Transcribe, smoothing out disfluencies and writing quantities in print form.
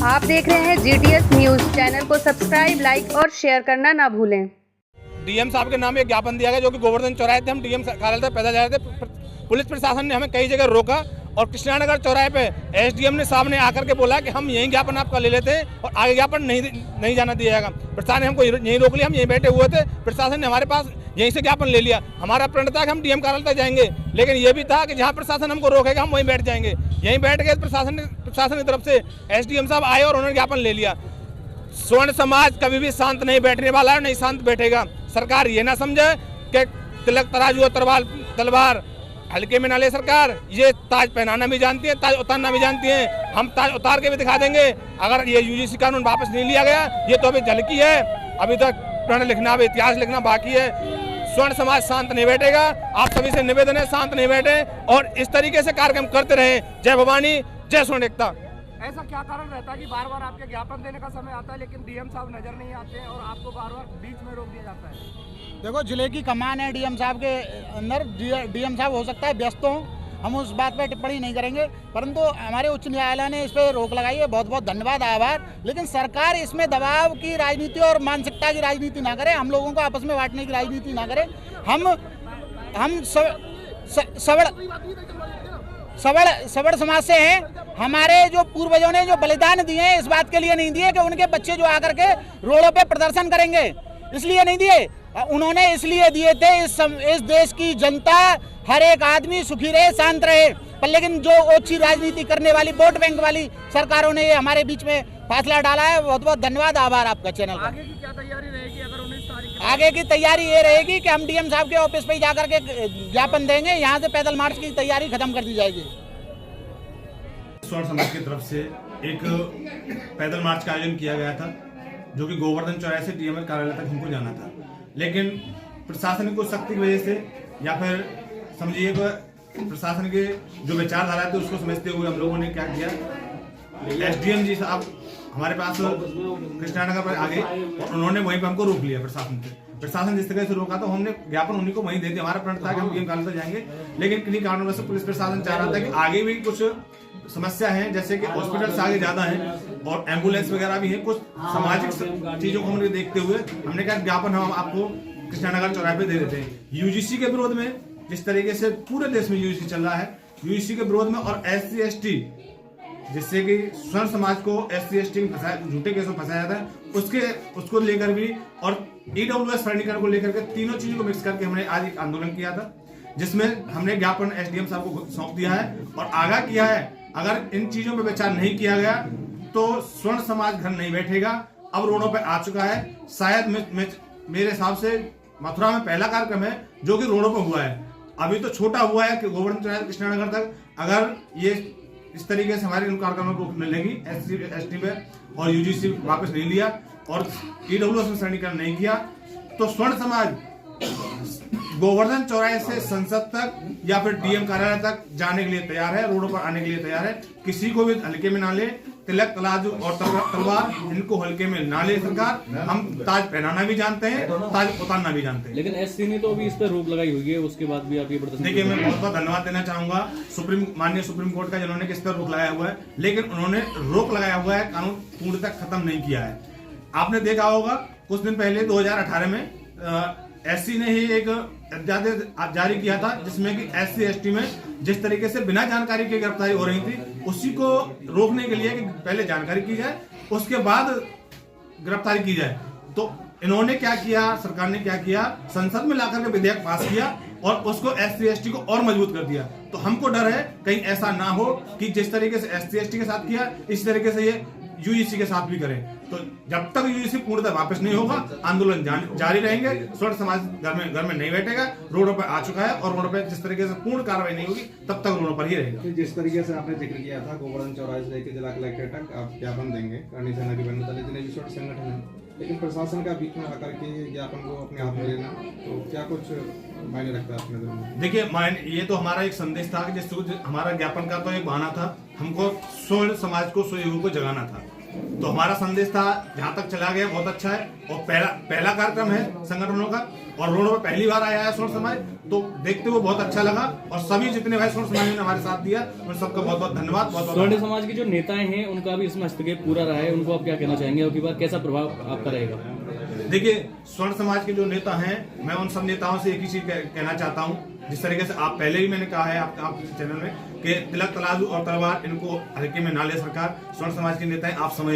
आप देख रहे हैं GTS न्यूज। चैनल को सब्सक्राइब, लाइक और शेयर करना ना भूलें। डीएम साहब के नाम एक ज्ञापन दिया गया जो कि गोवर्धन चौराहे थे। हम डीएम कार्यालय तक पैदल जा रहे थे। पुलिस प्रशासन ने हमें कई जगह रोका और कृष्णानगर चौराहे पे एसडीएम ने सामने आकर के बोला कि हम यहीं ज्ञापन आपका ले लेते हैं और आगे ज्ञापन नहीं जाना दिया जाएगा। प्रशासन ने हमको यहीं रोक लिया। हम यहीं बैठे हुए थे। प्रशासन ने हमारे पास यहीं से ज्ञापन ले लिया। हमारा प्रण था कि हम डीएम कार्यालय तक जाएंगे, लेकिन ये भी था कि जहाँ प्रशासन हमको रोकेगा हम वहीं बैठ जाएंगे। यहीं बैठ गए। प्रशासन की तरफ से एसडीएम साहब आए और उन्होंने ज्ञापन ले लिया। स्वर्ण समाज कभी भी शांत नहीं बैठने वाला है, नहीं शांत बैठेगा। सरकार ये ना समझे कि तिलक, तराजू और तलवार हल्के में ना ले। सरकार ये ताज पहनाना भी जानती है, ताज उतारना भी जानती है। हम ताज उतार के भी दिखा देंगे अगर ये यूजीसी कानून वापस नहीं लिया गया। ये तो अभी झलकी है, अभी तक प्रण लिखना, अभी इतिहास लिखना बाकी है। स्वर्ण समाज शांत नहीं बैठेगा। आप सभी से निवेदन है, शांत नहीं बैठे और इस तरीके से कार्यक्रम करते रहे। जय भवानी, जय स्वर्ण एकता। ऐसा क्या कारण रहता है कि बार बार आपके ज्ञापन देने का समय आता है लेकिन डीएम साहब नजर नहीं आते हैं और आपको बार बार बीच में रोक दिया जाता है? देखो, जिले की कमान है डीएम साहब के अंदर। डीएम साहब हो सकता है व्यस्त हों, हम उस बात पर टिप्पणी नहीं करेंगे, परंतु हमारे उच्च न्यायालय ने इस पर रोक लगाई है। बहुत बहुत धन्यवाद, आभार। लेकिन सरकार इसमें दबाव की राजनीति और मानसिकता की राजनीति ना करे, हम लोगों को आपस में बांटने की राजनीति ना करे। हम सबड़ समाज से हैं। हमारे जो पूर्वजों ने जो बलिदान दिए हैं इस बात के लिए नहीं दिए कि उनके बच्चे जो आकर के रोडों पे प्रदर्शन करेंगे, इसलिए नहीं दिए। उन्होंने इसलिए दिए थे इस देश की जनता, हर एक आदमी सुखी रहे, शांत रहे। पर लेकिन जो ओछी राजनीति करने वाली, वोट बैंक वाली सरकारों ने ये हमारे बीच में फासला डाला है। बहुत बहुत धन्यवाद, आभार आपका चैनल का। आगे की क्या तैयारी रहेगी अगर 19 तारीख? आगे की तैयारी ये रहेगी कि हम डीएम साहब के ऑफिस पे जाकर के ज्ञापन देंगे। यहाँ से पैदल मार्च की तैयारी खत्म कर दी जाएगी। स्वर्ण समाज की तरफ से एक पैदल मार्च का आयोजन किया गया था जो कि गोवर्धन चौराहे से डीएम कार्यालय तक हमको जाना था, लेकिन प्रशासन को सख्ती की वजह से या फिर समझिए प्रशासन के जो विचारधारा थे उसको समझते हुए हम लोगों ने क्या किया, एसडीएम जी साहब हमारे पास कृष्णानगर पर आ गए और उन्होंने वहीं पर हमको रोक लिया। प्रशासन जिस तरह से रोका तो हमने ज्ञापन उन्हीं को वहीं दे दिया। हमारा प्रण था कि हम डीएम कार्यालय तक जाएंगे, लेकिन किन्हीं कारणों से पुलिस प्रशासन चाह रहा था कि आगे भी कुछ समस्या है, जैसे कि हॉस्पिटल आगे ज्यादा है और एम्बुलेंस वगैरह भी है। कुछ सामाजिक चीजों को हमने देखते हुए हमने कहा ज्ञापन हम आपको कृष्णानगर चौराहे पे दे देते हैं। यूजीसी के विरोध में, जिस तरीके से पूरे देश में यूजीसी चल रहा है, यूजीसी के विरोध में और SC ST जिससे कि स्वर्ण समाज को SC ST में झूठे केसों में फंसाया जाता है, उसको लेकर भी और EWS फर्नीकरण को लेकर के तीनों चीजों को मिक्स करके हमने आज एक आंदोलन किया था, जिसमें हमने ज्ञापन SDM साहब को सौंप दिया है और आगाह किया है अगर इन चीजों पर विचार नहीं किया गया तो स्वर्ण समाज घर नहीं बैठेगा। अब रोडों पर आ चुका है। शायद मेरे हिसाब से मथुरा में पहला कार्यक्रम है जो कि रोडों पर हुआ है। अभी तो छोटा हुआ है कि गोवर्धन चौराहे से कृष्णानगर तक। अगर ये इस तरीके से हमारे इन कार्यक्रमों को मिलेगी SC ST पे और यूजीसी वापस नहीं लिया और EWS में सरलीकरण नहीं किया तो स्वर्ण समाज गोवर्धन चौराहे से संसद तक या फिर डीएम कार्यालय तक जाने के लिए तैयार है, रोडों पर आने के लिए तैयार है। किसी को भी हल्के में ना ले। तिलक, तराजू और तलवार इनको हल्के में ना ले सरकार। हम ताज पहनाना भी जानते हैं, ताज उतारना भी जानते हैं। लेकिन एससी ने तो अभी इस पर रोक लगाई हुई है, उसके बाद भी आप ये प्रदर्शन। देखिए, मैं बहुत बहुत धन्यवाद देना चाहूंगा माननीय सुप्रीम कोर्ट का, जिन्होंने किस पर रोक लगाया हुआ है, लेकिन उन्होंने रोक लगाया हुआ है, कानून पूर्णतः खत्म नहीं किया है। आपने देखा होगा कुछ दिन पहले 2018 में SC ने ही एक अध्यादेश जारी किया था जिसमें कि SC ST में जिस तरीके से बिना जानकारी की गिरफ्तारी हो रही थी, उसी को रोकने के लिए कि पहले जानकारी की जाए उसके बाद गिरफ्तारी की जाए। तो इन्होंने क्या किया, सरकार ने क्या किया, संसद में लाकर के विधेयक पास किया और उसको SC ST को और मजबूत कर दिया। तो हमको डर है कहीं ऐसा ना हो कि जिस तरीके से SC ST के साथ किया इस तरीके से ये यूजीसी के साथ भी करें। तो जब तक यूजीसी पूर्णतः वापस नहीं होगा आंदोलन जारी रहेंगे। स्वर्ण समाज घर में नहीं बैठेगा, रोडों पर आ चुका है और रोडों पर जिस तरीके से पूर्ण कार्रवाई नहीं होगी तब तक रोडों पर ही रहेगा। जिस तरीके से आपने जिक्र किया था गोवर्धन चौराहे से लेकर जिला कलेक्टर तक आप ज्ञापन देंगे, करनी सेना की बहनों दल जितने भी छोटे संगठन है, लेकिन प्रशासन का बीच में आकर के ज्ञापन को अपने हाथ में लेना तो क्या कुछ मायने रखता है अपने दिल? देखिए, ये तो हमारा एक संदेश था कि जिस हमारा ज्ञापन का तो एक बहाना था, हमको स्वर्ण समाज को, स्वयं को जगाना था। तो हमारा संदेश था जहां तक चला गया बहुत अच्छा है, और पहला कार्यक्रम है संगठनों का, और रोड पर पहली बार आया है स्वर्ण समाज, तो देखते हुए बहुत अच्छा लगा। और सभी जितने भाई स्वर्ण समाज ने हमारे साथ दिया उन सबका बहुत बहुत धन्यवाद। स्वर्ण समाज के जो नेताएं हैं उनका भी इसमें हस्तक्षेप पूरा रहा है, उनको आप क्या कहना चाहेंगे और की बार कैसा प्रभाव आपका रहेगा? देखिए, स्वर्ण समाज के जो नेता हैं, मैं उन सब नेताओं से एक ही चीज कहना चाहता हूं, जिस तरीके से आप पहले ही मैंने कहा है आप चैनल में कि तिलक तराजू और तलवार इनको हल्के में ना ले सरकार। स्वर्ण समाज के नेता हैं, आप समझ